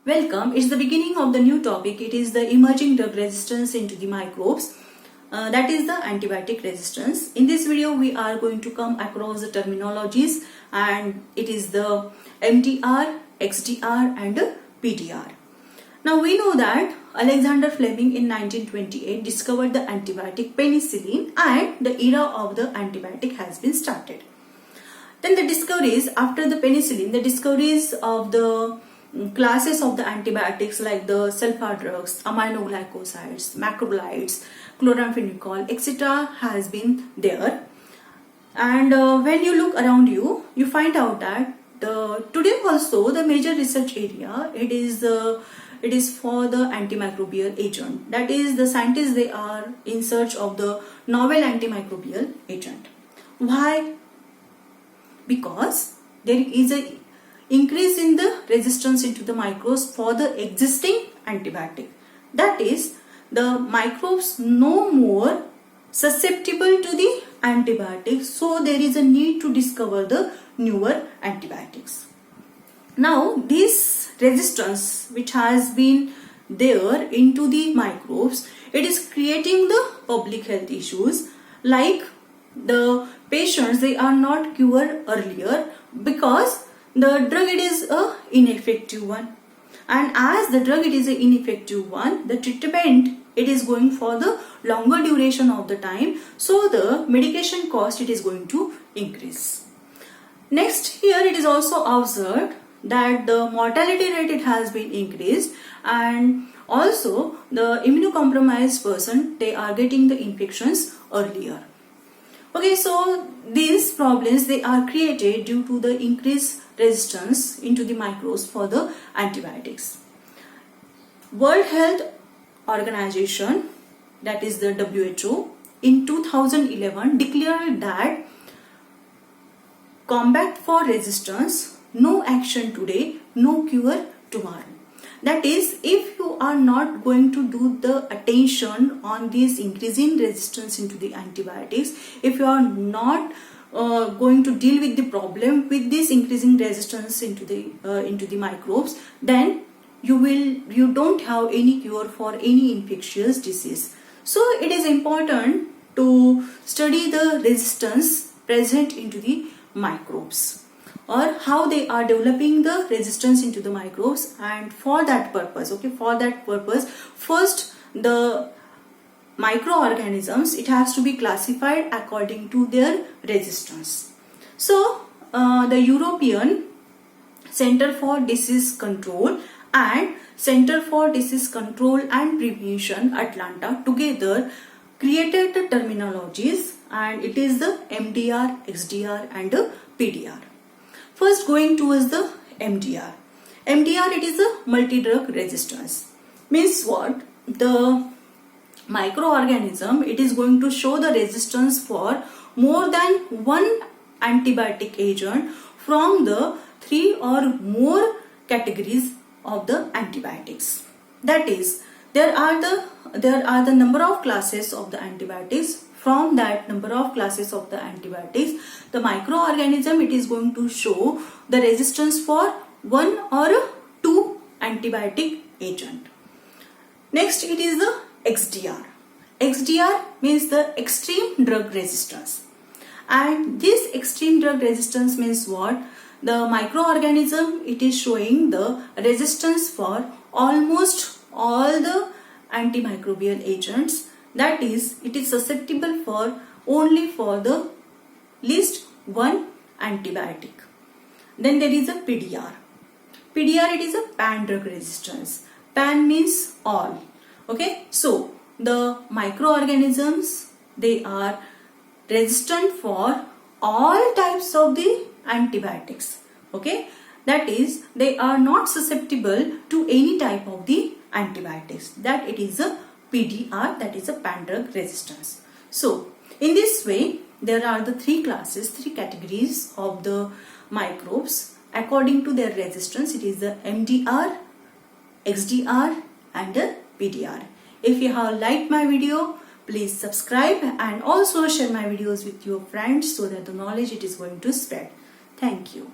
Welcome. It's the beginning of the new topic. It is the emerging drug resistance into the microbes. That is the antibiotic resistance. In this video, we are going to come across the terminologies, and it is the MDR, XDR and PDR. Now we know that Alexander Fleming in 1928 discovered the antibiotic penicillin, and the era of the antibiotic has been started. Then the discoveries after the penicillin, the discoveries of the classes of the antibiotics like the sulfa drugs, aminoglycosides, macrolides, chloramphenicol, etc. has been there. And when you look around you, you find out that today also the major research area it is for the antimicrobial agent. That is, the scientists, they are in search of the novel antimicrobial agent. Why? Because there is a increase in the resistance into the microbes for the existing antibiotic. That is, the microbes no more susceptible to the antibiotics, so there is a need to discover the newer antibiotics. Now this resistance which has been there into the microbes, it is creating the public health issues, like the patients, they are not cured earlier because the drug it is a ineffective one, and as the drug it is an ineffective one, the treatment it is going for the longer duration of the time, so the medication cost it is going to increase. Next, here it is also observed that the mortality rate it has been increased, and also the immunocompromised person, they are getting the infections earlier. Okay, so these problems they are created due to the increased resistance into the microbes for the antibiotics. World Health Organization, that is the WHO, in 2011 declared that combat for resistance, no action today, no cure tomorrow. That is, if you are not going to do the attention on this increasing resistance into the antibiotics, if you are not going to deal with the problem with this increasing resistance into the microbes, then you don't have any cure for any infectious disease. So it is important to study the resistance present into the microbes, or how they are developing the resistance into the microbes. And for that purpose, first the microorganisms, it has to be classified according to their resistance. So the European Center for Disease Control and Center for Disease Control and Prevention, Atlanta, together created the terminologies, and it is the MDR, XDR and PDR. First, going towards the MDR. MDR, it is a multi-drug resistance. Means what? The microorganism, it is going to show the resistance for more than one antibiotic agent from the 3 or more categories of the antibiotics. That is, there are the number of classes of the antibiotics. From that number of classes of the antibiotics, the microorganism, it is going to show the resistance for 1 or 2 antibiotic agent. Next, it is the XDR. XDR means the extreme drug resistance. And this extreme drug resistance means what? The microorganism, it is showing the resistance for almost all the antimicrobial agents. That is, it is susceptible for only for the least one antibiotic. Then there is a PDR. PDR, it is a pan drug resistance. Pan means all. Okay, so the microorganisms, they are resistant for all types of the antibiotics. Okay, that is, they are not susceptible to any type of the antibiotics. That it is a PDR, that is a pan drug resistance. So in this way, there are the 3 classes, 3 categories of the microbes according to their resistance. It is the MDR, XDR and PDR. If you have liked my video, please subscribe and also share my videos with your friends so that the knowledge it is going to spread. Thank you.